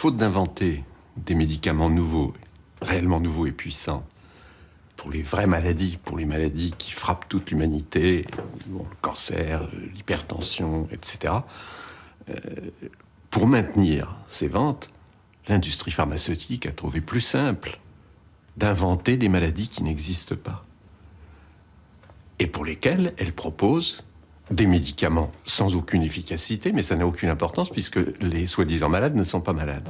faute d'inventer des médicaments nouveaux, réellement nouveaux et puissants, pour les vraies maladies, pour les maladies qui frappent toute l'humanité, bon, le cancer, l'hypertension, etc., pour maintenir ces ventes, l'industrie pharmaceutique a trouvé plus simple d'inventer des maladies qui n'existent pas et pour lesquelles elle propose des médicaments sans aucune efficacité, mais ça n'a aucune importance puisque les soi-disant malades ne sont pas malades.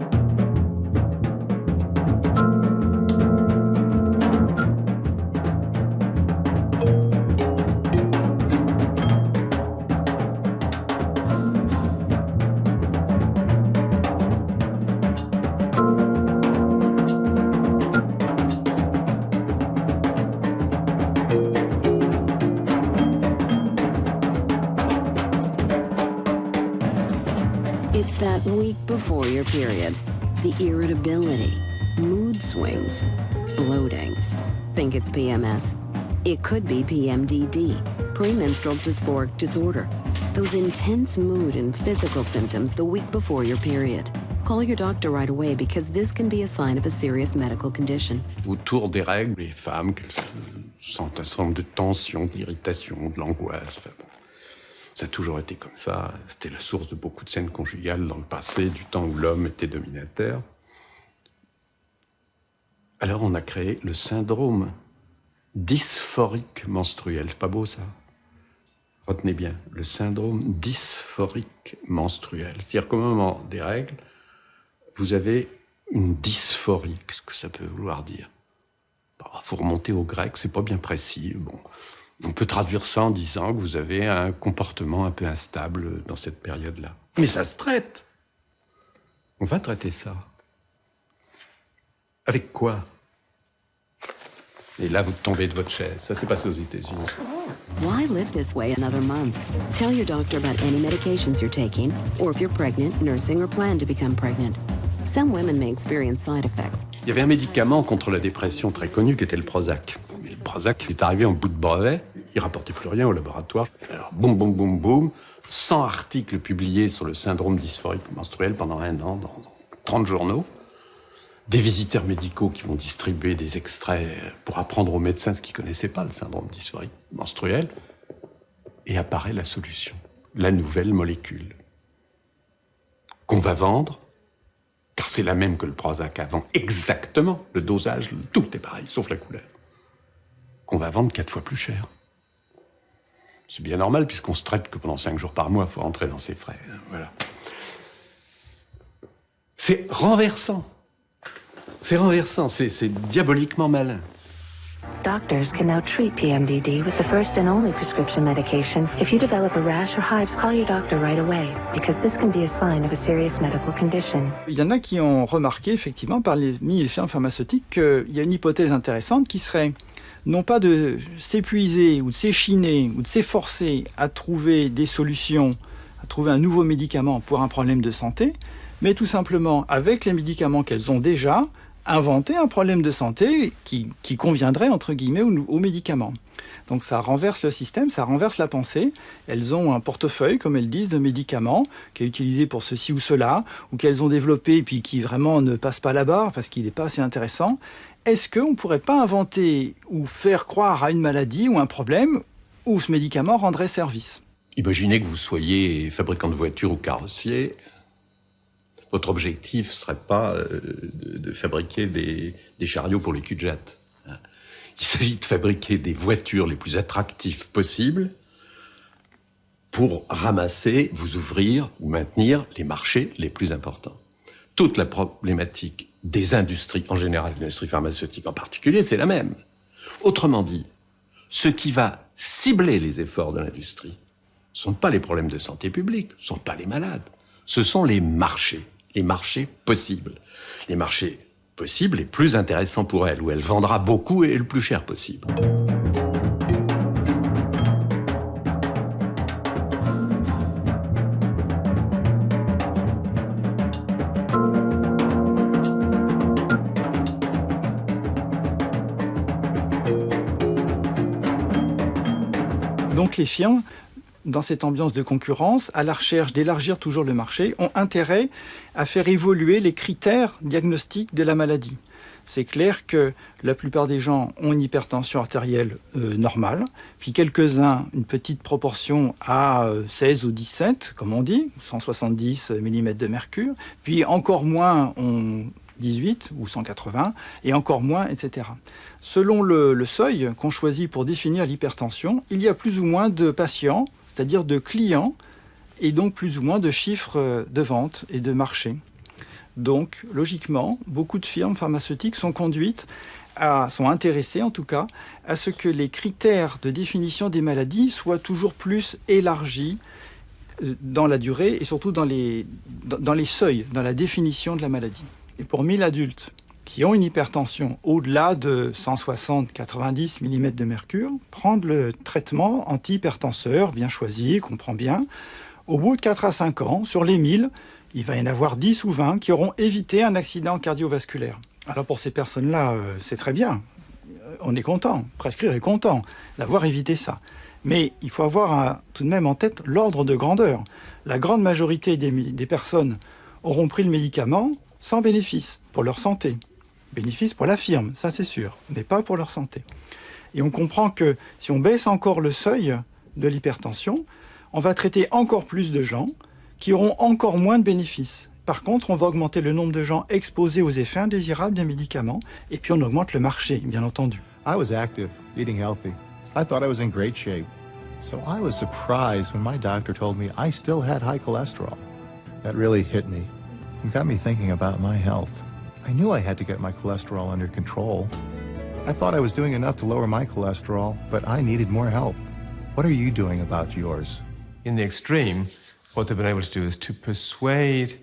It's that week before your period. The irritability, mood swings, bloating. Think it's PMS. It could be PMDD, premenstrual dysphoric disorder. Those intense mood and physical symptoms the week before your period. Call your doctor right away because this can be a sign of a serious medical condition. Autour des règles, les femmes sentent un certain nombre de tensions, d'irritations, de l'angoisse. Enfin, bon. Ça a toujours été comme ça. C'était la source de beaucoup de scènes conjugales dans le passé, du temps où l'homme était dominateur. Alors on a créé le syndrome dysphorique menstruel. C'est pas beau ça? Retenez bien, le syndrome dysphorique menstruel. C'est-à-dire qu'au moment des règles, vous avez une dysphorie. Qu'est-ce que ça peut vouloir dire? Il faut remonter au grec, c'est pas bien précis. Bon. On peut traduire ça en disant que vous avez un comportement un peu instable dans cette période-là. Mais ça se traite. On va traiter ça. Avec quoi? Et là, vous tombez de votre chaise. Ça s'est passé aux États-Unis. Why live this way another month? Tell your doctor about any medications you're taking, or if you're pregnant, nursing, or plan to become pregnant. Some women may experience side effects. Il y avait un médicament contre la dépression très connu qui était le Prozac. Le Prozac est arrivé en bout de brevet, il rapportait plus rien au laboratoire. Alors, boum, boum, boum, boum, 100 articles publiés sur le syndrome dysphorique menstruel pendant 1 an dans 30 journaux. Des visiteurs médicaux qui vont distribuer des extraits pour apprendre aux médecins ce qu'ils ne connaissaient pas, le syndrome dysphorique menstruel. Et apparaît la solution, la nouvelle molécule qu'on va vendre, car c'est la même que le Prozac avant, exactement, le dosage, tout est pareil, sauf la couleur, qu'on va vendre 4 fois plus cher. C'est bien normal, puisqu'on se traite que pendant 5 jours par mois, il faut rentrer dans ses frais. Voilà. C'est renversant. C'est renversant, c'est diaboliquement malin. Doctors can now treat PMDD with the first and only prescription medication. If you develop a rash or hives, call your doctor right away, because this can be a sign of a serious medical condition. Il y en a qui ont remarqué, effectivement, parmi les firmes pharmaceutiques, qu'il y a une hypothèse intéressante qui serait non pas de s'épuiser ou de s'échiner ou de s'efforcer à trouver des solutions, à trouver un nouveau médicament pour un problème de santé, mais tout simplement, avec les médicaments qu'elles ont déjà, inventer un problème de santé qui conviendrait, entre guillemets, aux médicaments. Donc ça renverse le système, ça renverse la pensée. Elles ont un portefeuille, comme elles disent, de médicaments qui est utilisé pour ceci ou cela, ou qu'elles ont développé et puis qui vraiment ne passe pas la barre parce qu'il n'est pas assez intéressant. Est-ce qu'on ne pourrait pas inventer ou faire croire à une maladie ou un problème où ce médicament rendrait service? Imaginez que vous soyez fabricant de voitures ou carrossier. Votre objectif ne serait pas de fabriquer des chariots pour les cul-de-jatte. Il s'agit de fabriquer des voitures les plus attractives possibles pour ramasser, vous ouvrir ou maintenir les marchés les plus importants. Toute la problématique des industries en général, l'industrie pharmaceutique en particulier, c'est la même. Autrement dit, ce qui va cibler les efforts de l'industrie ne sont pas les problèmes de santé publique, ne sont pas les malades, ce sont les marchés possibles. Les marchés possibles les plus intéressants pour elle, où elle vendra beaucoup et le plus cher possible. Donc les firmes dans cette ambiance de concurrence, à la recherche d'élargir toujours le marché, ont intérêt à faire évoluer les critères diagnostiques de la maladie. C'est clair que la plupart des gens ont une hypertension artérielle normale, puis quelques-uns, une petite proportion à 16 ou 17, comme on dit, 170 mm de mercure, puis encore moins ont 18 ou 180, et encore moins, etc. Selon le seuil qu'on choisit pour définir l'hypertension, il y a plus ou moins de patients, c'est-à-dire de clients, et donc plus ou moins de chiffres de vente et de marché. Donc, logiquement, beaucoup de firmes pharmaceutiques sont intéressées en tout cas, à ce que les critères de définition des maladies soient toujours plus élargis dans la durée et surtout dans les seuils, dans la définition de la maladie. Et pour 1000 adultes qui ont une hypertension au-delà de 160-90 mm de mercure, prendre le traitement antihypertenseur bien choisi, qu'on prend bien, au bout de 4 à 5 ans, sur les 1000, il va y en avoir 10 ou 20 qui auront évité un accident cardiovasculaire. Alors pour ces personnes-là, c'est très bien. On est content, prescrire est content d'avoir évité ça. Mais il faut avoir tout de même en tête l'ordre de grandeur. La grande majorité des personnes auront pris le médicament sans bénéfice pour leur santé. Bénéfice pour la firme, ça c'est sûr, mais pas pour leur santé. Et on comprend que si on baisse encore le seuil de l'hypertension, on va traiter encore plus de gens qui auront encore moins de bénéfices. Par contre, on va augmenter le nombre de gens exposés aux effets indésirables des médicaments, et puis on augmente le marché, bien entendu. I was active, eating healthy. I thought I was in great shape. So I was surprised when my doctor told me I still had high cholesterol. That really hit me and got me thinking about my health. I knew I had to get my cholesterol under control. I thought I was doing enough to lower my cholesterol, but I needed more help. What are you doing about yours? In the extreme, what they've been able to do is to persuade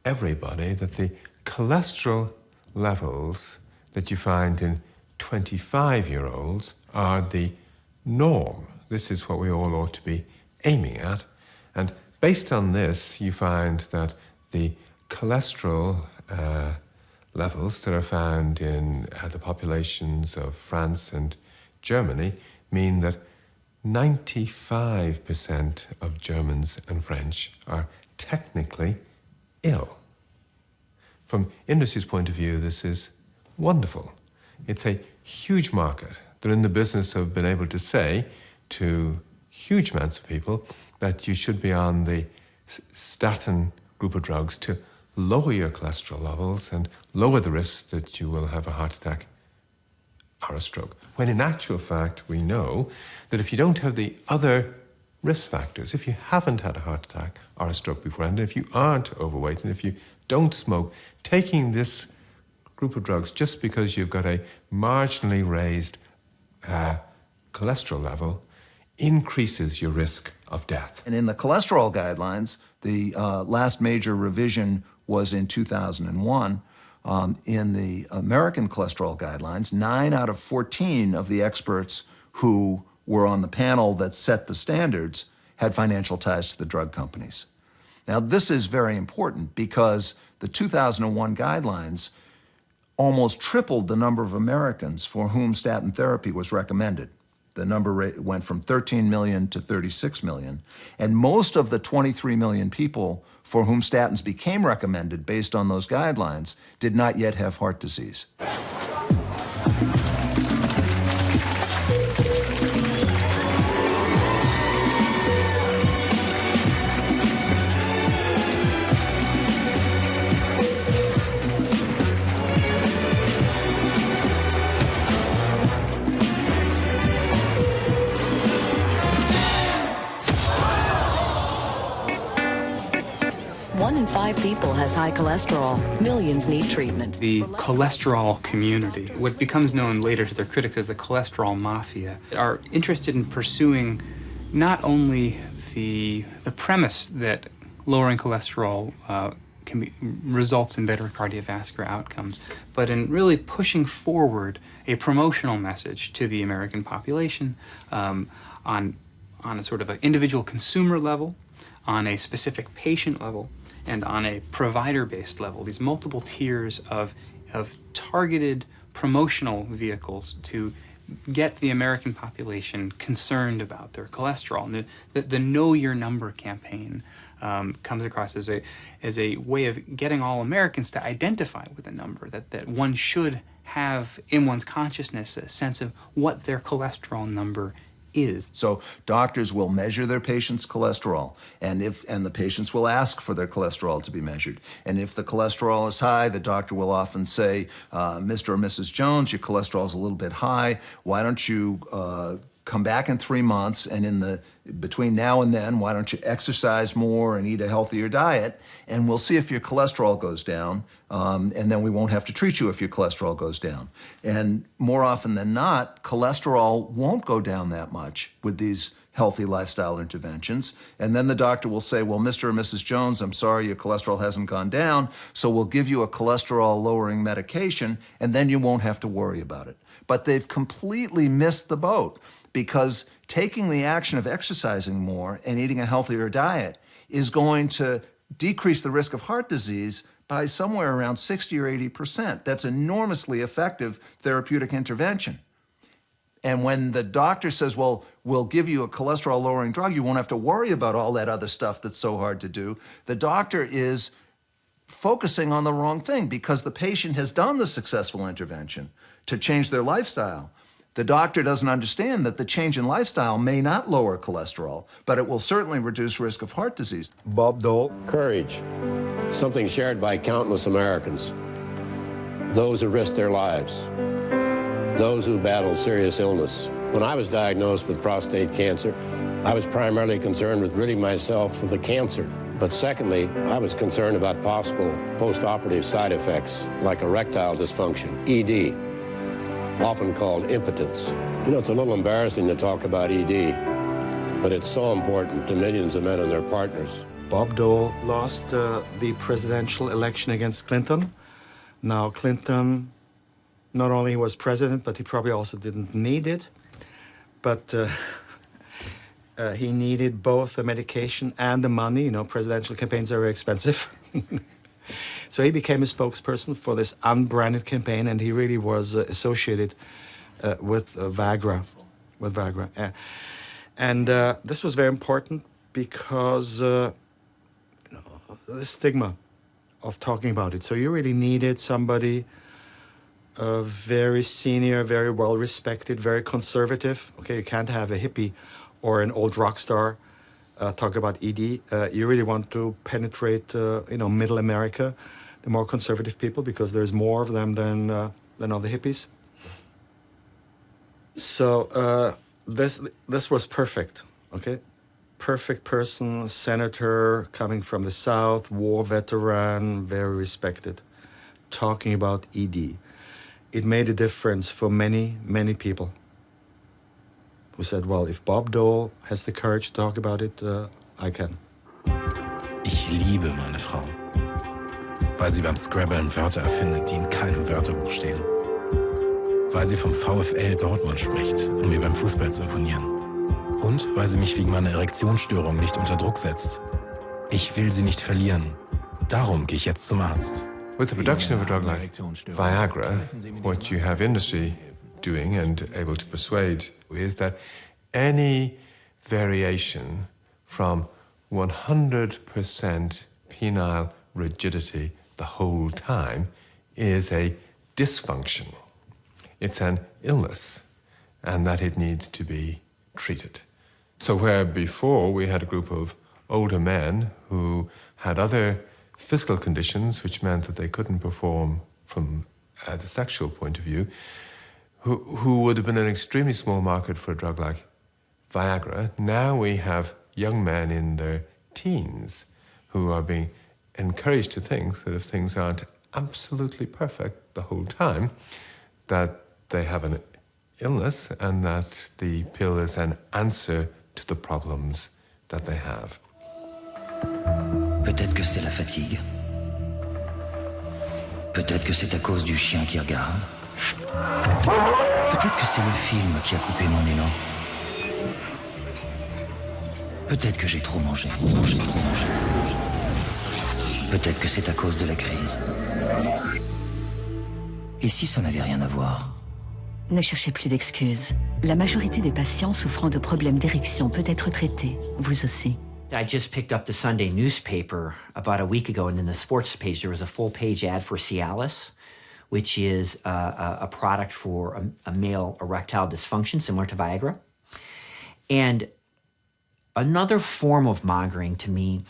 everybody that the cholesterol levels that you find in 25-year-olds are the norm. This is what we all ought to be aiming at. And based on this, you find that the cholesterol levels that are found in the populations of France and Germany mean that 95% of Germans and French are technically ill. From industry's point of view, this is wonderful. It's a huge market. They're in the business of being able to say to huge amounts of people that you should be on the statin group of drugs to lower your cholesterol levels and lower the risk that you will have a heart attack or a stroke. When in actual fact, we know that if you don't have the other risk factors, if you haven't had a heart attack or a stroke before, and if you aren't overweight, and if you don't smoke, taking this group of drugs just because you've got a marginally raised cholesterol level increases your risk of death. And in the cholesterol guidelines, the last major revision was in 2001. In the American cholesterol guidelines, 9 out of 14 of the experts who were on the panel that set the standards had financial ties to the drug companies. Now, this is very important because the 2001 guidelines almost tripled the number of Americans for whom statin therapy was recommended. The number went from 13 million to 36 million. And most of the 23 million people for whom statins became recommended based on those guidelines did not yet have heart disease. One in 5 people has high cholesterol. Millions need treatment. The cholesterol community, what becomes known later to their critics as the cholesterol mafia, are interested in pursuing not only the premise that lowering cholesterol results in better cardiovascular outcomes, but in really pushing forward a promotional message to the American population on a sort of an individual consumer level, on a specific patient level, and on a provider-based level, these multiple tiers of targeted promotional vehicles to get the American population concerned about their cholesterol. And the Know Your Number campaign comes across as a way of getting all Americans to identify with a number, that one should have in one's consciousness a sense of what their cholesterol number is. So doctors will measure their patients' cholesterol, and the patients will ask for their cholesterol to be measured. And if the cholesterol is high, the doctor will often say, Mr. or Mrs. Jones, your cholesterol is a little bit high. Why don't you come back in 3 months, and between now and then, why don't you exercise more and eat a healthier diet, and we'll see if your cholesterol goes down, and then we won't have to treat you if your cholesterol goes down. And more often than not, cholesterol won't go down that much with these healthy lifestyle interventions. And then the doctor will say, well, Mr. or Mrs. Jones, I'm sorry, your cholesterol hasn't gone down, so we'll give you a cholesterol-lowering medication, and then you won't have to worry about it. But they've completely missed the boat, because taking the action of exercising more and eating a healthier diet is going to decrease the risk of heart disease by somewhere around 60 or 80%. That's enormously effective therapeutic intervention. And when the doctor says, well, we'll give you a cholesterol-lowering drug, you won't have to worry about all that other stuff that's so hard to do, the doctor is focusing on the wrong thing, because the patient has done the successful intervention to change their lifestyle. The doctor doesn't understand that the change in lifestyle may not lower cholesterol, but it will certainly reduce risk of heart disease. Bob Dole. Courage, something shared by countless Americans. Those who risked their lives, those who battled serious illness. When I was diagnosed with prostate cancer, I was primarily concerned with ridding myself of the cancer. But secondly, I was concerned about possible post-operative side effects like erectile dysfunction, ED, often called impotence. You know, it's a little embarrassing to talk about ED, but it's so important to millions of men and their partners. Bob Dole lost the presidential election against Clinton. Now, Clinton, not only was president, but he probably also didn't need it. But he needed both the medication and the money. You know, presidential campaigns are very expensive. So he became a spokesperson for this unbranded campaign, and he really was associated with Viagra. And this was very important because the stigma of talking about it. So you really needed somebody very senior, very well-respected, very conservative. Okay, you can't have a hippie or an old rock star talk about ED. You really want to penetrate, middle America, the more conservative people, because there's more of them than all the hippies. So this was perfect, okay? Perfect person, senator, coming from the South, war veteran, very respected, talking about ED. It made a difference for many, many people who said, well, if Bob Dole has the courage to talk about it, I can. Ich liebe meine Frau, weil sie beim Scrabbeln Wörter erfindet, die in keinem Wörterbuch stehen. Weil sie vom VfL Dortmund spricht, um mir beim Fußball zu imponieren. Und weil sie mich wegen meiner Erektionsstörung nicht unter Druck setzt. Ich will sie nicht verlieren. Darum gehe ich jetzt zum Arzt. With the production of a drug like Viagra, what you have industry doing and able to persuade is that any variation from 100% penile rigidity the whole time is a dysfunction. It's an illness, and that it needs to be treated. So where before we had a group of older men who had other physical conditions which meant that they couldn't perform from the sexual point of view, who would have been an extremely small market for a drug like Viagra. Now we have young men in their teens who are being encouraged to think that if things aren't absolutely perfect the whole time, that they have an illness and that the pill is an answer to the problems that they have. Peut-être que c'est la fatigue. Peut-être que c'est à cause du chien qui regarde. Peut-être que c'est le film qui a coupé mon élan. Peut-être que j'ai trop mangé. Peut-être que c'est à cause de la crise. Et si ça n'avait rien à voir? Ne cherchez plus d'excuses. La majorité des patients souffrant de problèmes d'érection peut être traitée, vous aussi. I just picked up the Sunday newspaper about a week ago, and in the sports page, there was a full-page ad for Cialis, which is a product for a male erectile dysfunction, similar to Viagra. And another form of mongering to me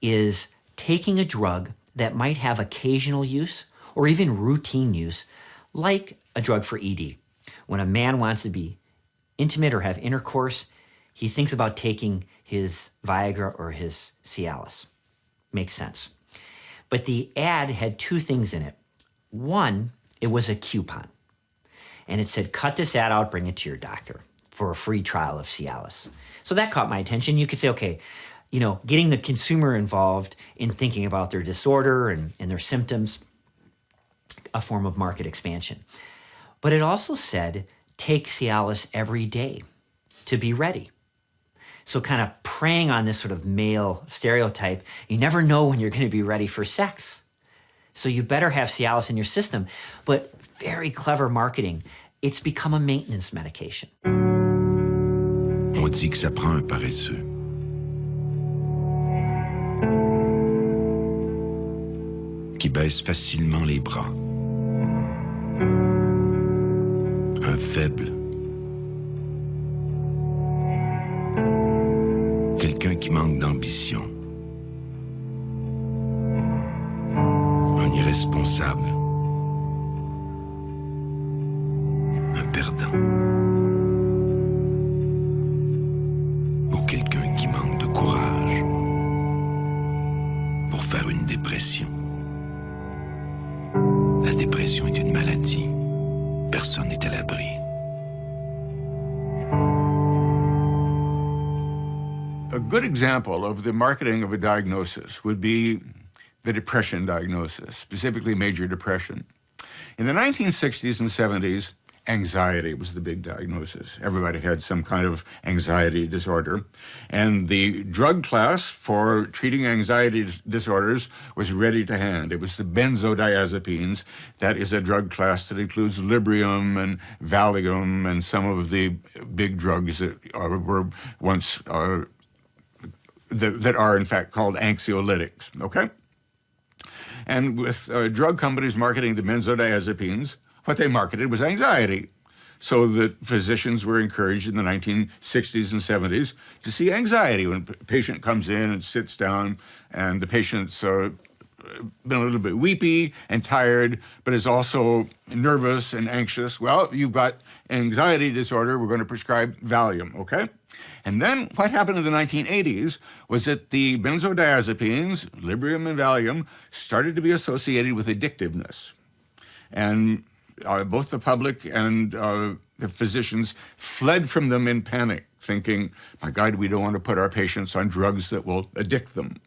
is taking a drug that might have occasional use or even routine use, like a drug for ED. When a man wants to be intimate or have intercourse, he thinks about taking his Viagra or his Cialis. Makes sense. But the ad had two things in it. One, it was a coupon. And it said, cut this ad out, bring it to your doctor for a free trial of Cialis. So that caught my attention. You could say, okay, you know, getting the consumer involved in thinking about their disorder and their symptoms, a form of market expansion. But it also said, take Cialis every day to be ready. So kind of preying on this sort of male stereotype, you never know when you're going to be ready for sex. So you better have Cialis in your system. But very clever marketing. It's become a maintenance medication. On dit que ça prend un paresseux. Qui baisse facilement les bras. Un faible. Quelqu'un qui manque d'ambition. Un irresponsable. Un perdant. Ou quelqu'un qui manque de courage pour faire une dépression. La dépression est une maladie. Personne n'est à l'abri. A good example of the marketing of a diagnosis would be the depression diagnosis, specifically major depression. In the 1960s and 70s, anxiety was the big diagnosis. Everybody had some kind of anxiety disorder. And the drug class for treating anxiety disorders was ready to hand. It was the benzodiazepines. That is a drug class that includes Librium and Valium and some of the big drugs that were once that are in fact called anxiolytics, okay? And with drug companies marketing the benzodiazepines, what they marketed was anxiety. So that physicians were encouraged in the 1960s and 70s to see anxiety when a patient comes in and sits down and the patient's been a little bit weepy and tired, but is also nervous and anxious. Well, you've got anxiety disorder, we're going to prescribe Valium, okay? And then what happened in the 1980s was that the benzodiazepines, Librium and Valium, started to be associated with addictiveness. And both the public and the physicians fled from them in panic, thinking, my God, we don't want to put our patients on drugs that will addict them.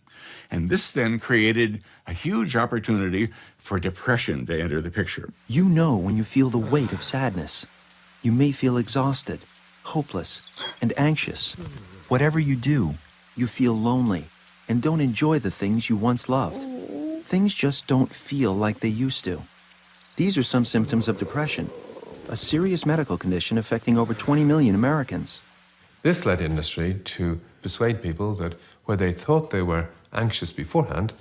And this then created a huge opportunity for depression to enter the picture. You know when you feel the weight of sadness. You may feel exhausted, hopeless, and anxious. Whatever you do, you feel lonely and don't enjoy the things you once loved. Things just don't feel like they used to. These are some symptoms of depression, a serious medical condition affecting over 20 million Americans. This led industry to persuade people that where they thought they were anxious beforehand,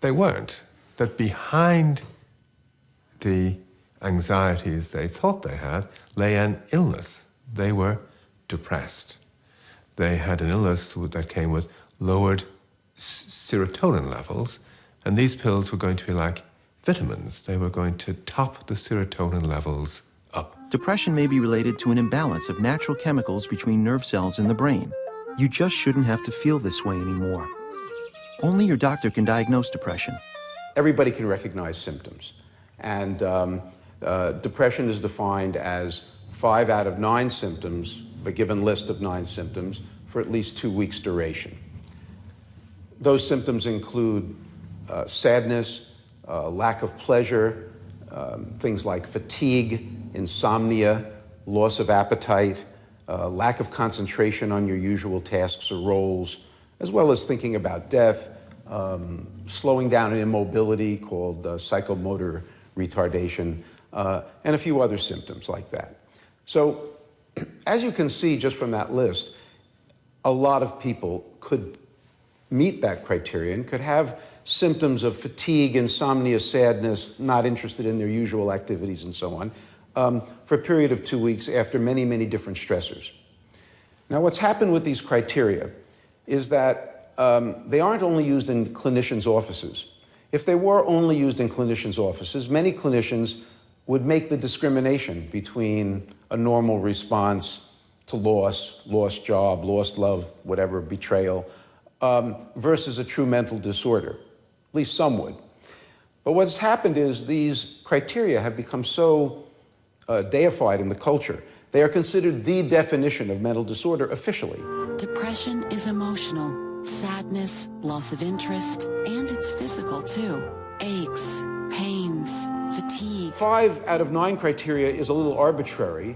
they weren't. That behind the anxieties they thought they had lay an illness. They were depressed. They had an illness that came with lowered serotonin levels, and these pills were going to be like vitamins. They were going to top the serotonin levels up. Depression may be related to an imbalance of natural chemicals between nerve cells in the brain. You just shouldn't have to feel this way anymore. Only your doctor can diagnose depression. Everybody can recognize symptoms. And depression is defined as 5 out of 9 symptoms, a given list of 9 symptoms, for at least 2 weeks' duration. Those symptoms include sadness, lack of pleasure, things like fatigue, insomnia, loss of appetite, lack of concentration on your usual tasks or roles, as well as thinking about death, slowing down and immobility called psychomotor retardation, and a few other symptoms like that. So, as you can see just from that list, a lot of people could meet that criterion, could have symptoms of fatigue, insomnia, sadness, not interested in their usual activities, and so on, for a period of 2 weeks after many, many different stressors. Now, what's happened with these criteria is that they aren't only used in clinicians' offices. If they were only used in clinicians' offices, many clinicians would make the discrimination between a normal response to loss, lost job, lost love, whatever, betrayal, versus a true mental disorder. At least some would. But what's happened is these criteria have become so deified in the culture. They are considered the definition of mental disorder officially. Depression is emotional, sadness, loss of interest, and it's physical too. Aches, pains, fatigue. 5 out of 9 criteria is a little arbitrary.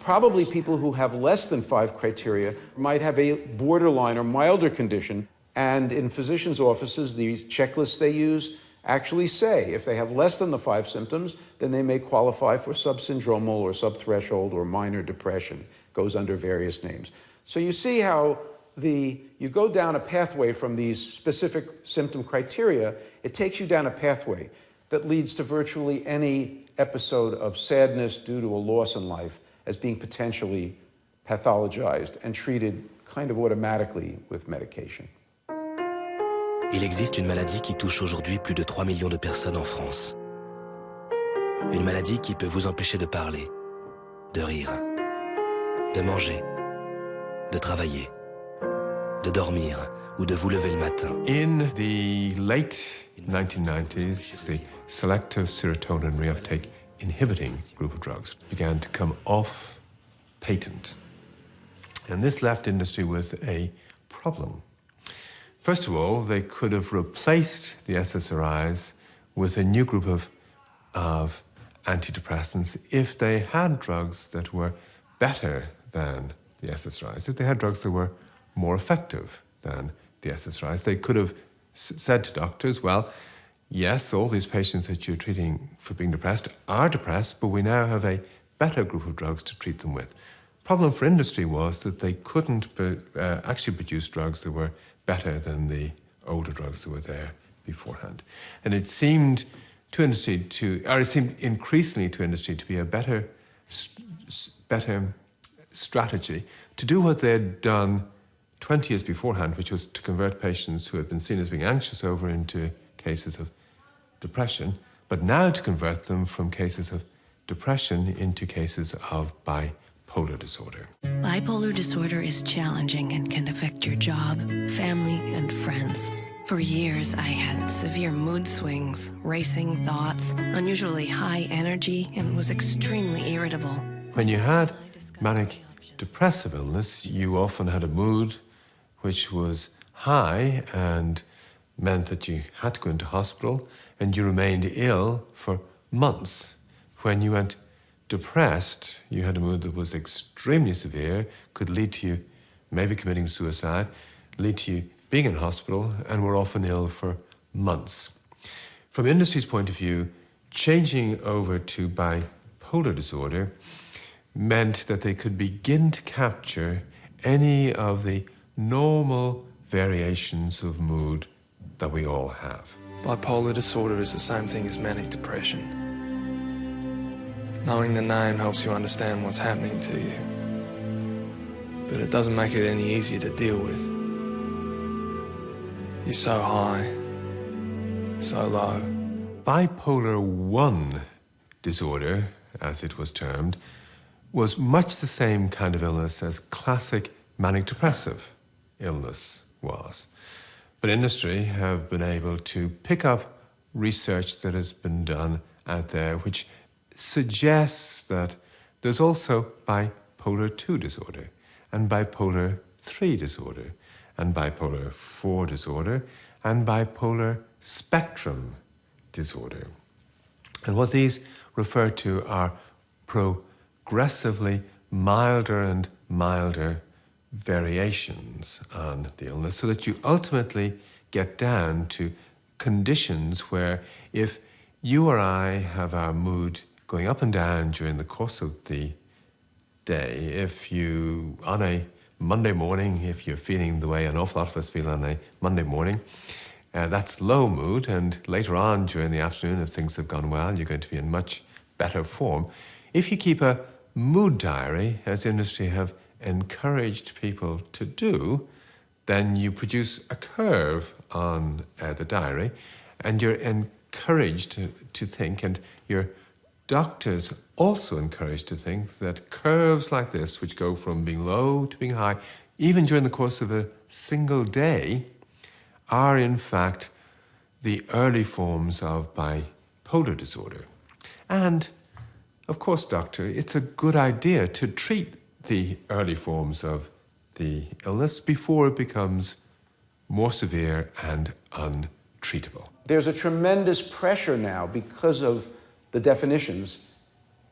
Probably people who have less than 5 criteria might have a borderline or milder condition, and in physicians' offices, the checklists they use actually say if they have less than the 5 symptoms, then they may qualify for subsyndromal or subthreshold or minor depression. Goes under various names. So you see how you go down a pathway from these specific symptom criteria, it takes you down a pathway that leads to virtually any episode of sadness due to a loss in life as being potentially pathologized and treated kind of automatically with medication. Il existe une maladie qui touche aujourd'hui plus de 3 millions de personnes en France. Une maladie qui peut vous empêcher de parler, de rire, de manger, de travailler, de dormir ou de vous lever le matin. In the late 1990s, the selective serotonin reuptake inhibiting group of drugs began to come off patent. And this left industry with a problem. First of all, they could have replaced the SSRIs with a new group of antidepressants if they had drugs that were better than the SSRIs. If they had drugs that were more effective than the SSRIs, they could have said to doctors, well, yes, all these patients that you're treating for being depressed are depressed, but we now have a better group of drugs to treat them with. Problem for industry was that they couldn't actually produce drugs that were better than the older drugs that were there beforehand. And it seemed to industry it seemed increasingly to industry to be a better strategy to do what they had done 20 years beforehand, which was to convert patients who had been seen as being anxious over into cases of depression, but now to convert them from cases of depression into cases of bipolar disorder. Bipolar disorder is challenging and can affect your job, family, and friends. For years, I had severe mood swings, racing thoughts, unusually high energy, and was extremely irritable. When you had manic depressive illness, you often had a mood which was high and meant that you had to go into hospital and you remained ill for months. When you went depressed, you had a mood that was extremely severe, could lead to you maybe committing suicide, lead to you being in hospital, and were often ill for months. From industry's point of view, changing over to bipolar disorder meant that they could begin to capture any of the normal variations of mood that we all have. Bipolar disorder is the same thing as manic depression. Knowing the name helps you understand what's happening to you, but it doesn't make it any easier to deal with. You're so high, so low. Bipolar 1 disorder, as it was termed, was much the same kind of illness as classic manic depressive illness was. But industry have been able to pick up research that has been done out there which suggests that there's also bipolar 2 disorder and bipolar 3 disorder and bipolar 4 disorder and bipolar spectrum disorder. And what these refer to are progressively milder and milder variations on the illness, so that you ultimately get down to conditions where if you or I have our mood going up and down during the course of the day, if you, on a Monday morning, if you're feeling the way an awful lot of us feel on a Monday morning, that's low mood, and later on during the afternoon, if things have gone well, you're going to be in much better form. If you keep a mood diary, as industry have encouraged people to do, then you produce a curve on the diary, and you're encouraged to think, and your doctors also encouraged to think, that curves like this, which go from being low to being high, even during the course of a single day, are in fact the early forms of bipolar disorder. And of course, doctor, it's a good idea to treat the early forms of the illness before it becomes more severe and untreatable. There's a tremendous pressure now because of the definitions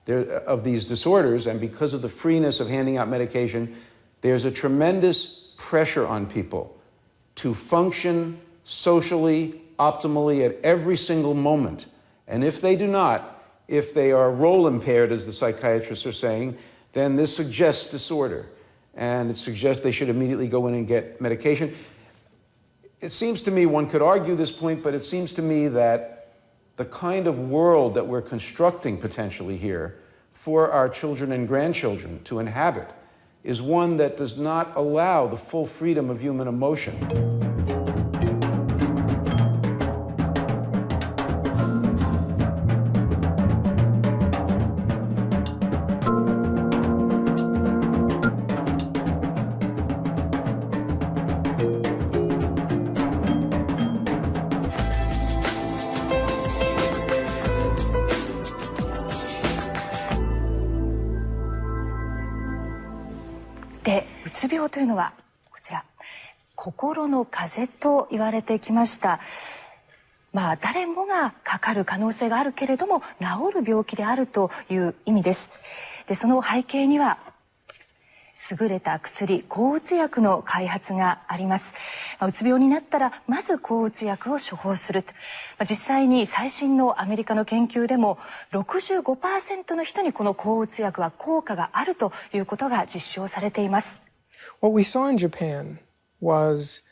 of these disorders, and because of the freeness of handing out medication, there's a tremendous pressure on people to function socially, optimally at every single moment. And if they do not, if they are role impaired, as the psychiatrists are saying, then this suggests disorder. And it suggests they should immediately go in and get medication. It seems to me, one could argue this point, but it seems to me that the kind of world that we're constructing potentially here for our children and grandchildren to inhabit is one that does not allow the full freedom of human emotion.で、うつ病というのはこちら、心の風邪と言われてきました。まあ誰もがかかる可能性があるけれども治る病気であるという意味です。で、その背景には優れた薬、抗うつ薬の開発があります。うつ病になったらまず抗うつ薬を処方する。実際に最新のアメリカの研究でも 65% の人にこの抗うつ薬は効果があるということが実証されています。What we saw in Japan was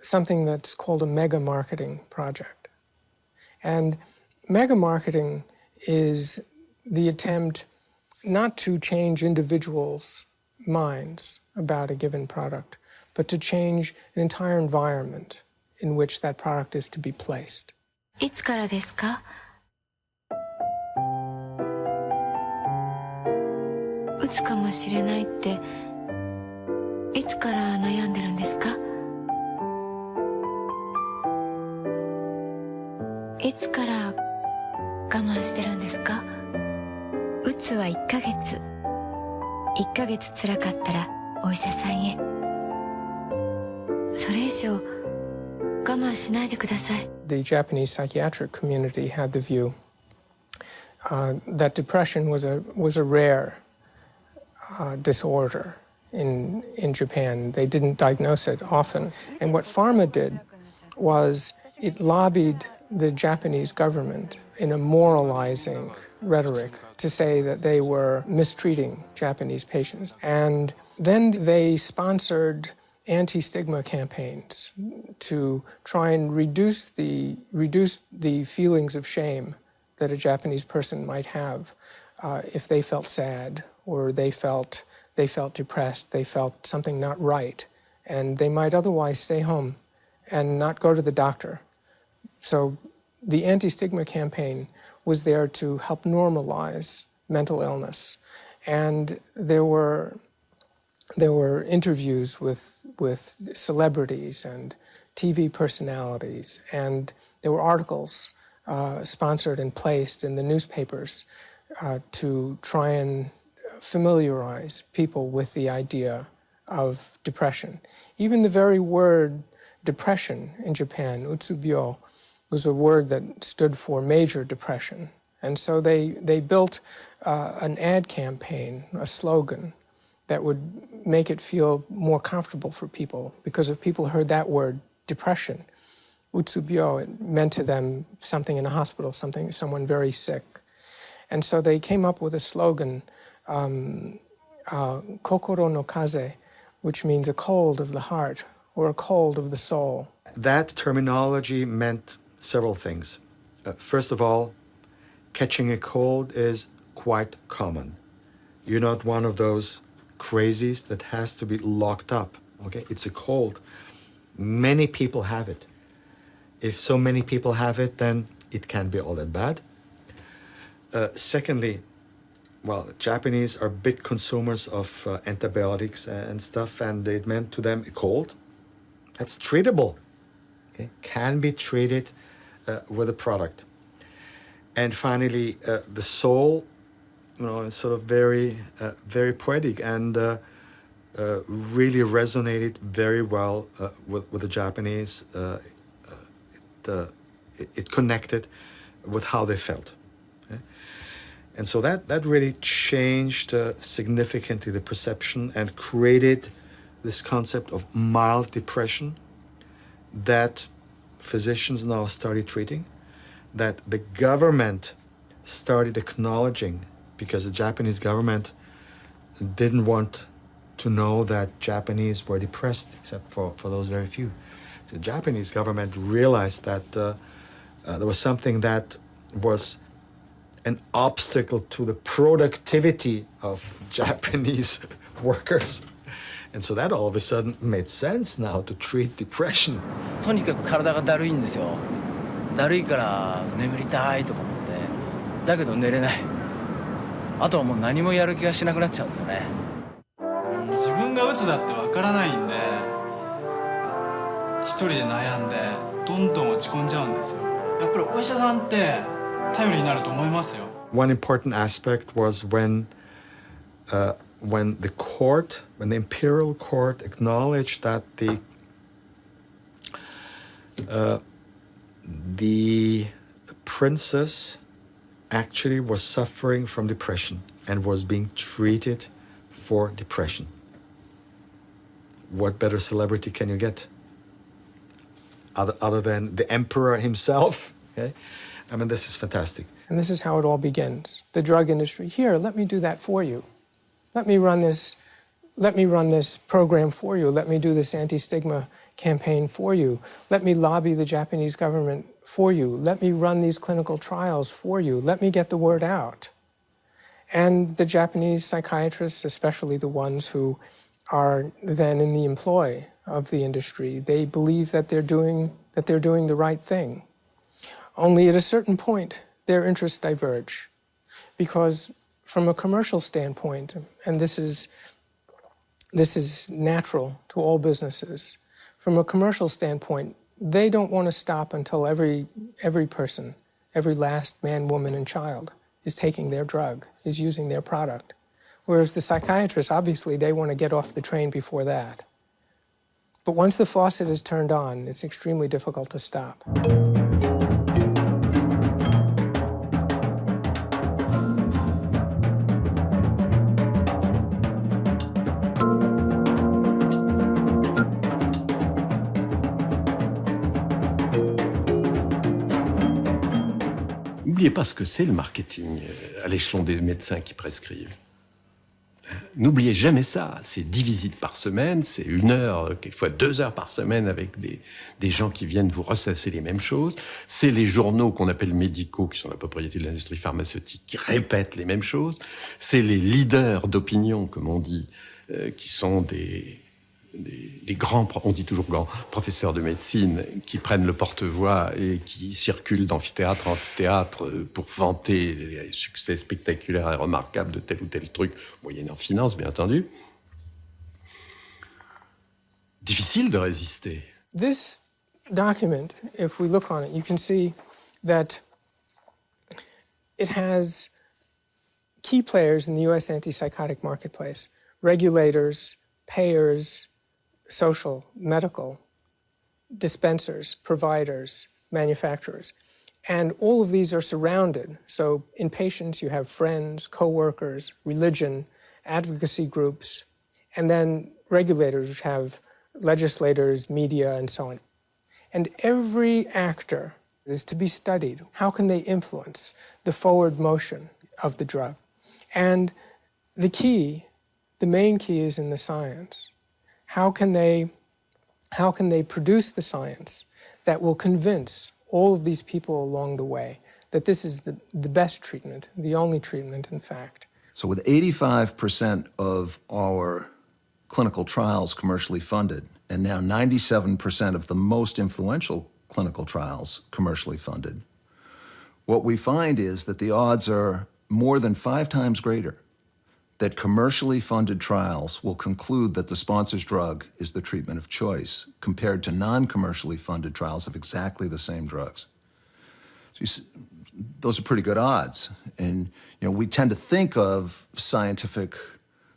something that's called a mega marketing project. And mega marketing is the attempt not to change individuals' minds about a given product, but to change an entire environment in which that product is to be placed. いつからですか？うつかもしれないっていつから悩んでるんですか？いつから我慢してるんですか？うつは1ヶ月。1ヶ月辛かったらお医者さんへ。それ以上我慢しないでください。The Japanese psychiatric community had the view that depression was a rare disorder in Japan. They didn't diagnose it often. And what pharma did was it lobbied the Japanese government in a moralizing rhetoric to say that they were mistreating Japanese patients. And then they sponsored anti-stigma campaigns to try and reduce the feelings of shame that a Japanese person might have if they felt sad or they felt depressed, they felt something not right, and they might otherwise stay home and not go to the doctor. So the anti-stigma campaign was there to help normalize mental illness. And there were interviews with celebrities and TV personalities, and there were articles sponsored and placed in the newspapers to try and familiarize people with the idea of depression. Even the very word depression in Japan, utsubyo, was a word that stood for major depression. And so they built an ad campaign, a slogan, that would make it feel more comfortable for people, because if people heard that word, depression, utsubyo, it meant to them something in a hospital, someone very sick. And so they came up with a slogan kokoro no kaze, which means a cold of the heart or a cold of the soul. That terminology meant several things. First of all, catching a cold is quite common. You're not one of those crazies that has to be locked up, okay? It's a cold. Many people have it. If so many people have it, then it can't be all that bad. Secondly, well, Japanese are big consumers of antibiotics and stuff, and it meant to them a cold. That's treatable, okay? Can be treated with a product. And finally, the soul, you know, is sort of very, very poetic and really resonated very well with the Japanese. It connected with how they felt. Okay? And so that really changed significantly the perception and created this concept of mild depression that physicians now started treating, that the government started acknowledging, because the Japanese government didn't want to know that Japanese were depressed, except for those very few. The Japanese government realized that there was something that was an obstacle to the productivity of Japanese workers. And so that all of a sudden made sense now to treat depression. とにかく体がだるいんですよ。だるいから眠りたいとか思って、だけど寝れない。あとはもう何もやる気がしなくなっちゃうんですよね。自分が鬱だってわからないんで、一人で悩んでどんどん落ち込んじゃうんですよ。やっぱりお医者さんって頼りになると思いますよ。One important aspect was when the imperial court acknowledged that the princess actually was suffering from depression and was being treated for depression. What better celebrity can you get? Other than the emperor himself, okay? I mean, this is fantastic. And this is how it all begins. The drug industry, here, let me do that for you. Let me run this program for you. Let me do this anti-stigma campaign for you. Let me lobby the Japanese government for you. Let me run these clinical trials for you. Let me get the word out. And the Japanese psychiatrists, especially the ones who are then in the employ of the industry, they believe that they're doing the right thing. Only at a certain point, their interests diverge. Because from a commercial standpoint, and this is natural to all businesses, from a commercial standpoint, they don't want to stop until every person, every last man, woman, and child is taking their drug, is using their product. Whereas the psychiatrists, obviously, they want to get off the train before that. But once the faucet is turned on, it's extremely difficult to stop. N'oubliez pas ce que c'est le marketing à l'échelon des médecins qui prescrivent. N'oubliez jamais ça, c'est 10 visites par semaine, c'est 1 heure, quelquefois 2 heures par semaine avec des gens qui viennent vous ressasser les mêmes choses. C'est les journaux qu'on appelle médicaux, qui sont la propriété de l'industrie pharmaceutique, qui répètent les mêmes choses. C'est les leaders d'opinion, comme on dit, qui sont des grands, on dit toujours grands, professeurs de médecine qui prennent le porte-voix et qui circulent d'amphithéâtre en amphithéâtre pour vanter les succès spectaculaires et remarquables de tel ou tel truc, moyennant finance, bien entendu. Difficile de résister. This document, if we look on it, you can see that it has key players in the U.S. antipsychotic marketplace, regulators, payers, social, medical, dispensers, providers, manufacturers. And all of these are surrounded. So in patients, you have friends, co-workers, religion, advocacy groups, and then regulators, which have legislators, media, and so on. And every actor is to be studied. How can they influence the forward motion of the drug? And the key The main key is in the science. How can they produce the science that will convince all of these people along the way that this is the best treatment, the only treatment, in fact? So with 85% of our clinical trials commercially funded, and now 97% of the most influential clinical trials commercially funded, what we find is that the odds are more than 5 times greater that commercially funded trials will conclude that the sponsor's drug is the treatment of choice compared to non-commercially funded trials of exactly the same drugs. So those are pretty good odds. And we tend to think of scientific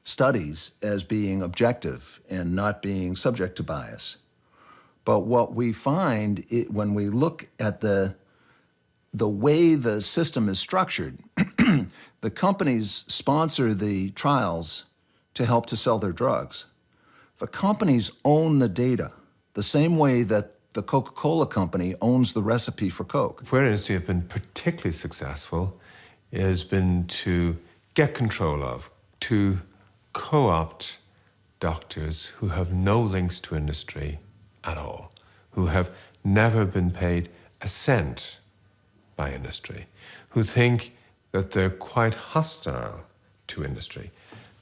studies as being objective and not being subject to bias. But what we find when we look at the way the system is structured, the companies sponsor the trials to help to sell their drugs. The companies own the data the same way that the Coca-Cola company owns the recipe for Coke. Where industry have been particularly successful has been to get control of, to co-opt doctors who have no links to industry at all, who have never been paid a cent by industry, who think that they're quite hostile to industry.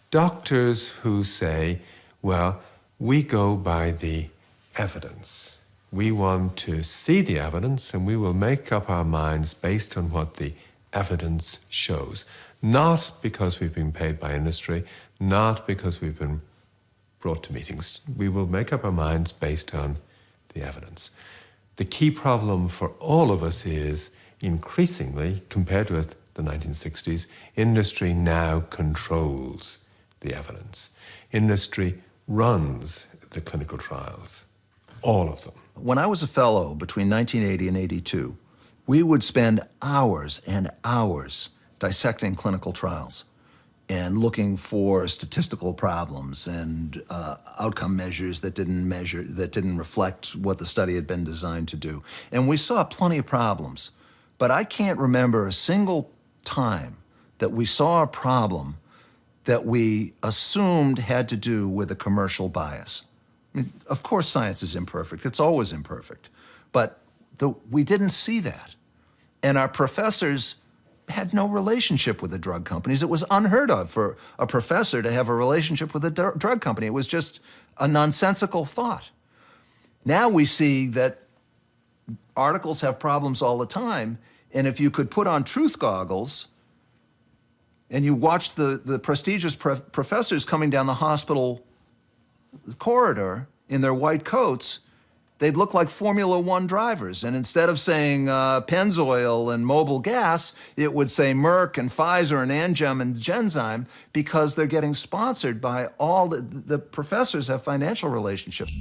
Doctors who say, well, we go by the evidence. We want to see the evidence and we will make up our minds based on what the evidence shows. Not because we've been paid by industry, not because we've been brought to meetings. We will make up our minds based on the evidence. The key problem for all of us is increasingly, compared with the 1960s, industry now controls the evidence. Industry runs the clinical trials, all of them. When I was a fellow between 1980 and 82, we would spend hours and hours dissecting clinical trials and looking for statistical problems and outcome measures that didn't reflect what the study had been designed to do. And we saw plenty of problems, but I can't remember a single time that we saw a problem that we assumed had to do with a commercial bias. I mean, of course science is imperfect, it's always imperfect, but we didn't see that. And our professors had no relationship with the drug companies. It was unheard of for a professor to have a relationship with a drug company. It was just a nonsensical thought. Now we see that articles have problems all the time, and if you could put on truth goggles and you watch the prestigious professors coming down the hospital corridor in their white coats, they'd look like Formula One drivers. And instead of saying Pennzoil and Mobil Gas, it would say Merck and Pfizer and Amgen and Genzyme, because they're getting sponsored by all the professors have financial relationships.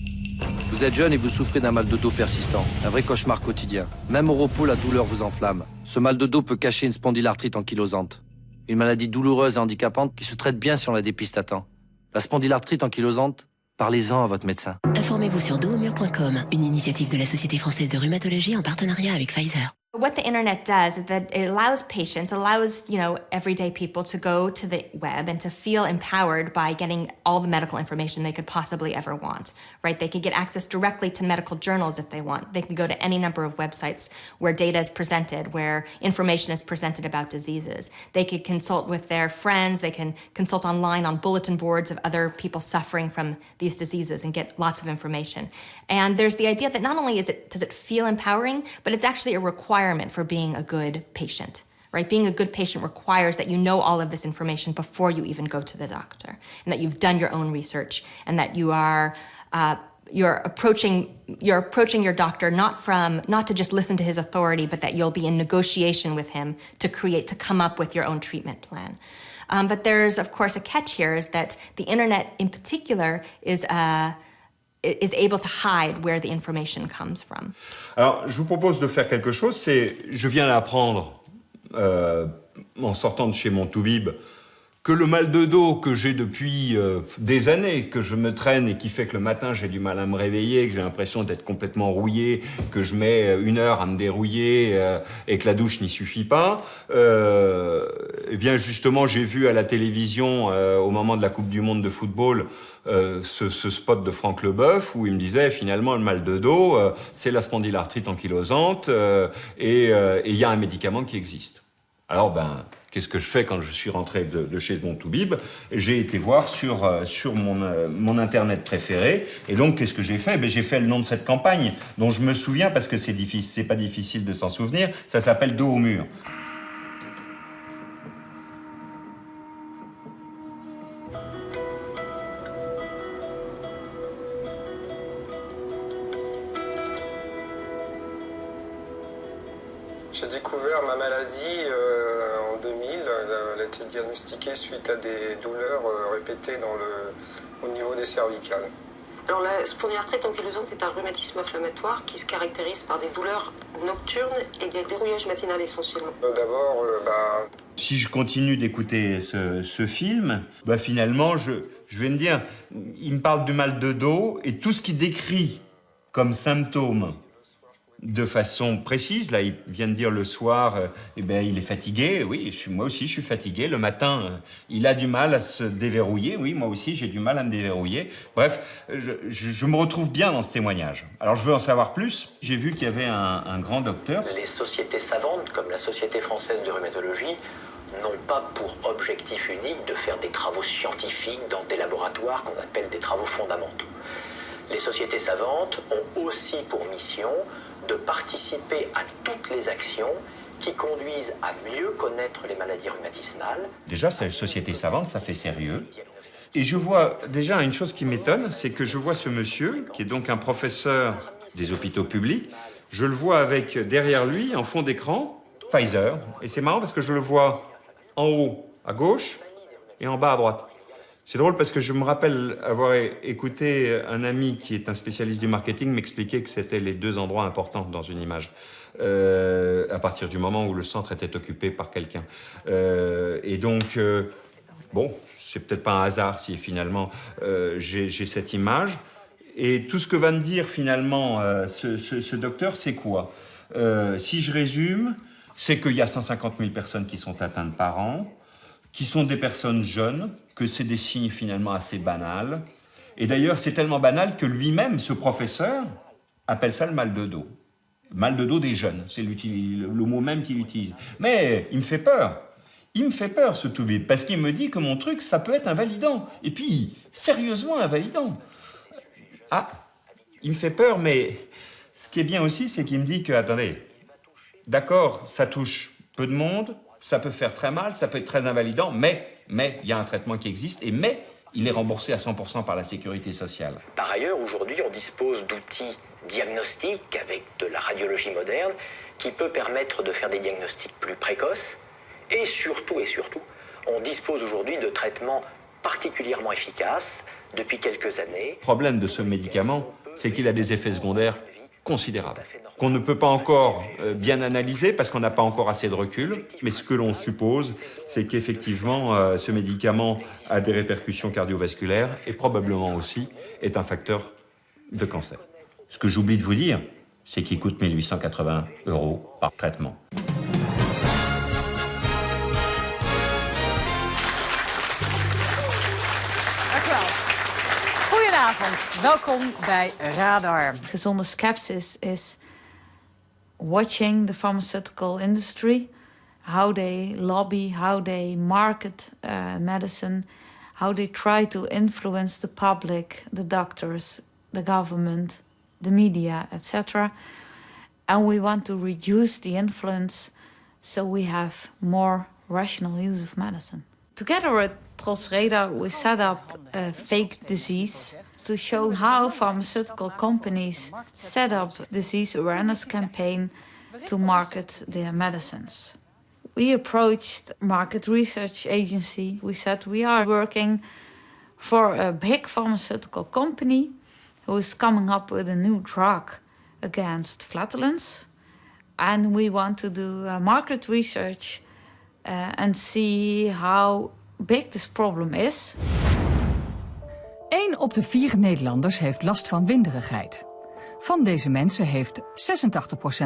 Vous êtes jeune et vous souffrez d'un mal de dos persistant, un vrai cauchemar quotidien. Même au repos, la douleur vous enflamme. Ce mal de dos peut cacher une spondylarthrite ankylosante, une maladie douloureuse et handicapante qui se traite bien si on la dépiste à temps. La spondylarthrite ankylosante, parlez-en à votre médecin. Informez-vous sur dosaumur.com, une initiative de la Société française de rhumatologie en partenariat avec Pfizer. What the internet does is that it allows patients, allows, everyday people to go to the web and to feel empowered by getting all the medical information they could possibly ever want, right? They could get access directly to medical journals if they want. They can go to any number of websites where data is presented, where information is presented about diseases. They could consult with their friends. They can consult online on bulletin boards of other people suffering from these diseases and get lots of information. And there's the idea that not only does it feel empowering, but it's actually a requirement for being a good patient, right? Being a good patient requires that you know all of this information before you even go to the doctor, and that you've done your own research, and that you are you're approaching your doctor not to just listen to his authority, but that you'll be in negotiation with him to come up with your own treatment plan. But there's of course a catch here, is that the internet in particular is able to hide where the information comes from. Alors, je vous propose de faire quelque chose, je viens d'apprendre en sortant de chez mon toubib que le mal de dos que j'ai depuis des années, que je me traîne et qui fait que le matin j'ai du mal à me réveiller, que j'ai l'impression d'être complètement rouillé, que je mets 1 heure à me dérouiller et que la douche n'y suffit pas, eh bien justement j'ai vu à la télévision au moment de la Coupe du Monde de football ce spot de Franck Leboeuf où il me disait finalement le mal de dos c'est la spondylarthrite ankylosante et il y a un médicament qui existe. Alors qu'est-ce que je fais quand je suis rentré de chez mon toubib? J'ai été voir sur mon internet préféré. Et donc, qu'est-ce que j'ai fait? J'ai fait le nom de cette campagne, dont je me souviens parce que c'est pas difficile de s'en souvenir. Ça s'appelle Dos au mur. J'ai découvert ma maladie en 2000. Elle a été diagnostiquée suite à des douleurs répétées au niveau des cervicales. Alors la spondylarthrite ankylosante est un rhumatisme inflammatoire qui se caractérise par des douleurs nocturnes et des dérouillages matinaux essentiellement. D'abord, Si je continue d'écouter ce film, finalement, je vais me dire, il me parle du mal de dos et tout ce qu'il décrit comme symptômes de façon précise. Là, il vient de dire le soir, il est fatigué. Oui, moi aussi, je suis fatigué. Le matin, il a du mal à se déverrouiller. Oui, moi aussi, j'ai du mal à me déverrouiller. Bref, je me retrouve bien dans ce témoignage. Alors, je veux en savoir plus. J'ai vu qu'il y avait un grand docteur. Les sociétés savantes, comme la Société française de rhumatologie, n'ont pas pour objectif unique de faire des travaux scientifiques dans des laboratoires qu'on appelle des travaux fondamentaux. Les sociétés savantes ont aussi pour mission de participer à toutes les actions qui conduisent à mieux connaître les maladies rhumatismales. Déjà, cette société savante, ça fait sérieux. Et je vois déjà une chose qui m'étonne, c'est que je vois ce monsieur, qui est donc un professeur des hôpitaux publics, je le vois avec derrière lui, en fond d'écran, Pfizer. Et c'est marrant parce que je le vois en haut à gauche et en bas à droite. C'est drôle parce que je me rappelle avoir écouté un ami qui est un spécialiste du marketing m'expliquer que c'était les 2 endroits importants dans une image, à partir du moment où le centre était occupé par quelqu'un. Et donc, c'est peut-être pas un hasard si finalement j'ai cette image. Et tout ce que va me dire finalement ce docteur, c'est quoi? Si je résume, c'est qu'il y a 150 000 personnes qui sont atteintes par an, qui sont des personnes jeunes, que c'est des signes finalement assez banals. Et d'ailleurs, c'est tellement banal que lui-même, ce professeur, appelle ça le mal de dos. Mal de dos des jeunes, c'est le mot même qu'il utilise. Mais il me fait peur. Il me fait peur, ce toubib, parce qu'il me dit que mon truc, ça peut être invalidant. Et puis, sérieusement invalidant. Ah, il me fait peur, mais ce qui est bien aussi, c'est qu'il me dit que, attendez, d'accord, ça touche peu de monde, ça peut faire très mal, ça peut être très invalidant, mais il y a un traitement qui existe, mais il est remboursé à 100% par la sécurité sociale. Par ailleurs, aujourd'hui, on dispose d'outils diagnostiques avec de la radiologie moderne qui peut permettre de faire des diagnostics plus précoces. Et surtout, on dispose aujourd'hui de traitements particulièrement efficaces depuis quelques années. Le problème de ce médicament, c'est qu'il a des effets secondaires considérables, qu'on ne peut pas encore bien analyser parce qu'on n'a pas encore assez de recul. Mais ce que l'on suppose, c'est qu'effectivement, ce médicament a des répercussions cardiovasculaires et probablement aussi est un facteur de cancer. Ce que j'oublie de vous dire, c'est qu'il coûte 1 880 € par traitement. Goedenavond, welkom bij Radar. Gezonde skepsis is watching the pharmaceutical industry, how they lobby, how they market medicine, how they try to influence the public, the doctors, the government, the media, etc. And we want to reduce the influence so we have more rational use of medicine. Together with Reda, we set up a fake disease to show how pharmaceutical companies set up disease awareness campaign to market their medicines. We approached market research agency. We said we are working for a big pharmaceutical company who is coming up with a new drug against flatulence. And we want to do market research and see how big this problem is. 1 op de 4 Nederlanders heeft last van winderigheid. Van deze mensen heeft 86%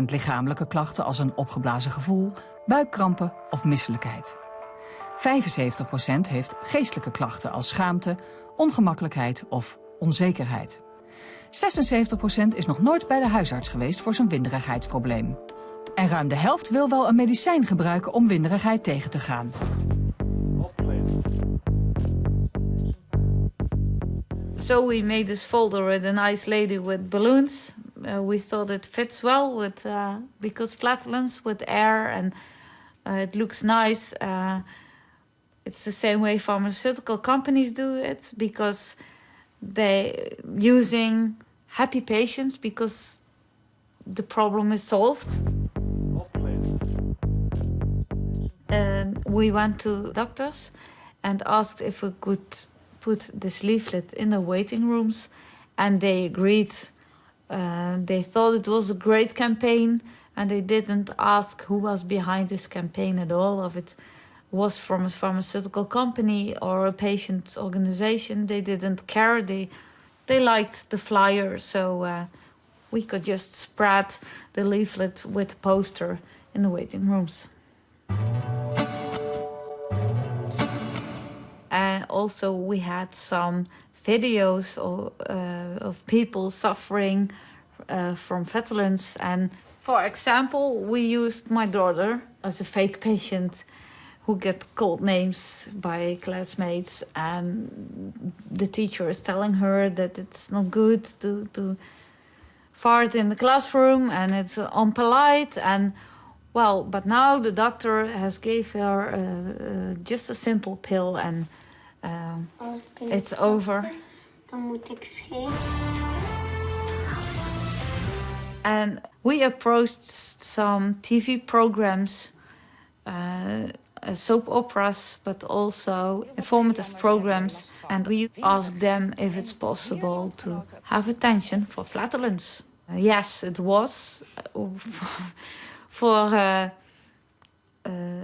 lichamelijke klachten als een opgeblazen gevoel, buikkrampen of misselijkheid. 75% heeft geestelijke klachten als schaamte, ongemakkelijkheid of onzekerheid. 76% is nog nooit bij de huisarts geweest voor zijn winderigheidsprobleem. En ruim de helft wil wel een medicijn gebruiken om winderigheid tegen te gaan. So we made this folder with a nice lady with balloons. We thought it fits well with because flatulence with air and it looks nice. It's the same way pharmaceutical companies do it because they using happy patients because the problem is solved. And we went to doctors and asked if we could put this leaflet in the waiting rooms, and they agreed. They thought it was a great campaign, and they didn't ask who was behind this campaign at all, if it was from a pharmaceutical company or a patient organization. They didn't care. They liked the flyer, so we could just spread the leaflet with a poster in the waiting rooms. And also we had some videos of people suffering from flatulence. And for example, we used my daughter as a fake patient who get called names by classmates. And the teacher is telling her that it's not good to fart in the classroom and it's unpolite. And well, but now the doctor has gave her just a simple pill and it's over. And we approached some TV programs, soap operas, but also informative programs. And we asked them if it's possible to have attention for flatulence. Yes, it was. For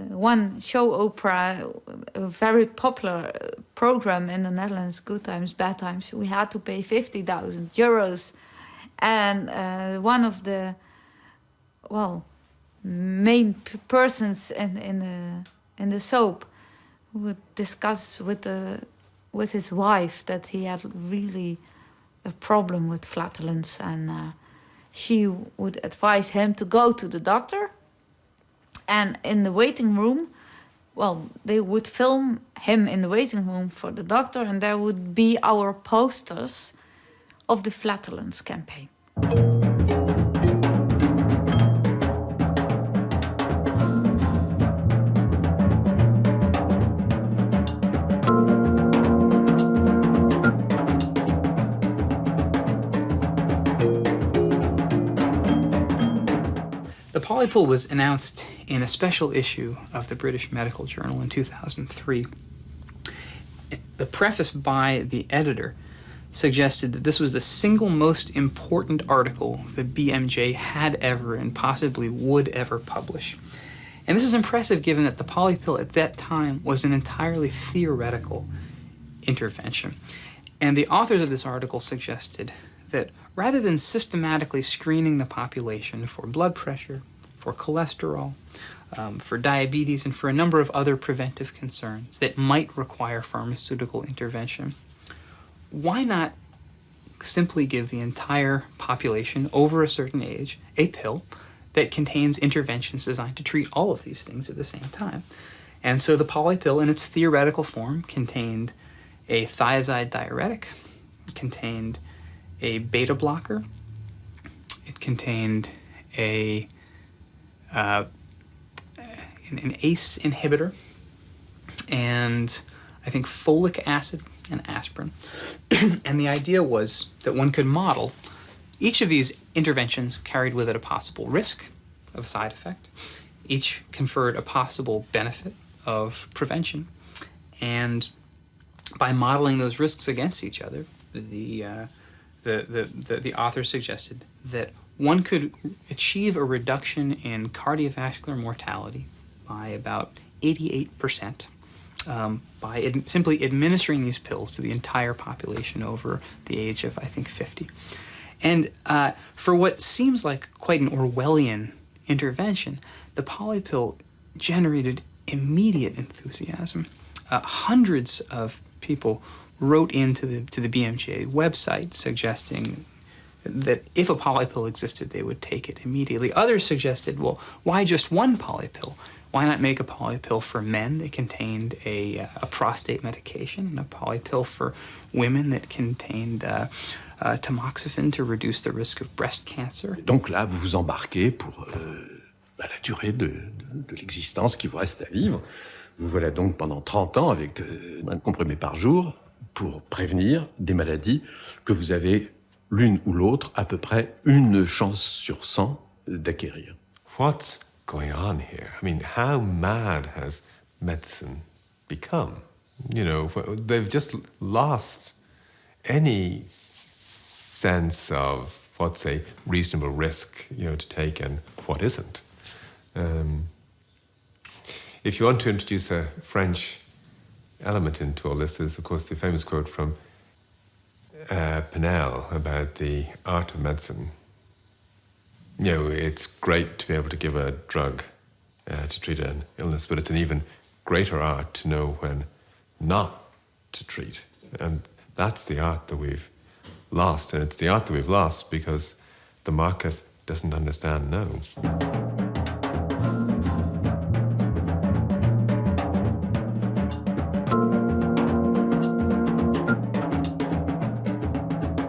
one show opera, a very popular program in the Netherlands, Good Times, Bad Times, we had to pay 50,000 euros. And one of the, main persons in the soap would discuss with his wife that he had really a problem with flatulence, and she would advise him to go to the doctor. And in the waiting room, they would film him in the waiting room for the doctor, and there would be our posters of the flatulence campaign. The polypill was announced in a special issue of the British Medical Journal in 2003. The preface by the editor suggested that this was the single most important article that BMJ had ever and possibly would ever publish. And this is impressive given that the polypill at that time was an entirely theoretical intervention. And the authors of this article suggested that rather than systematically screening the population for blood pressure, for cholesterol, for diabetes, and for a number of other preventive concerns that might require pharmaceutical intervention, why not simply give the entire population over a certain age a pill that contains interventions designed to treat all of these things at the same time? And so the polypill in its theoretical form contained a thiazide diuretic, contained a beta blocker, it contained an ACE inhibitor, and I think folic acid and aspirin. And the idea was that one could model each of these interventions carried with it a possible risk of side effect. Each conferred a possible benefit of prevention. And by modeling those risks against each other, the author suggested that one could achieve a reduction in cardiovascular mortality by about 88%, by simply administering these pills to the entire population over the age of, I think, 50. And for what seems like quite an Orwellian intervention, the polypill generated immediate enthusiasm. Hundreds of people wrote into the BMJ website suggesting that if a polypill existed, they would take it immediately. Others suggested, well, why just one polypill? Why not make a polypill for men that contained a prostate medication, and a polypill for women that contained tamoxifen to reduce the risk of breast cancer? Donc là, vous vous embarquez pour la durée de l'existence qui vous reste à vivre. Vous voilà donc pendant 30 ans avec un comprimé par jour pour prévenir des maladies que vous avez l'une ou l'autre à peu près une chance sur 100 d'acquérir. What's going on here? I mean, how mad has medicine become? You know, they've just lost any sense of what's a reasonable risk, you know, to take and what isn't. If you want to introduce a French element into all this, there's, of course, the famous quote from Pinel about the art of medicine. You know, it's great to be able to give a drug to treat an illness, but it's an even greater art to know when not to treat. And that's the art that we've lost. And it's the art that we've lost because the market doesn't understand no.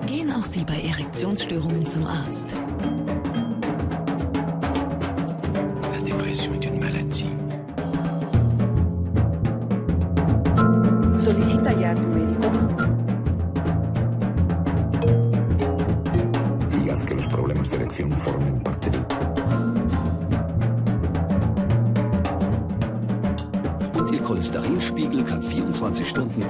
Gehen auch Sie bei Erektionsstörungen zum Arzt. La dépression est une maladie. Solicita ya a tu médico. Y haz que los problemas de erección formen parte de... Und Ihr Cholesterinspiegel kann 24 Stunden...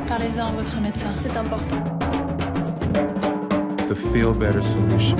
Parlez-en à votre médecin, c'est important. The feel better solution.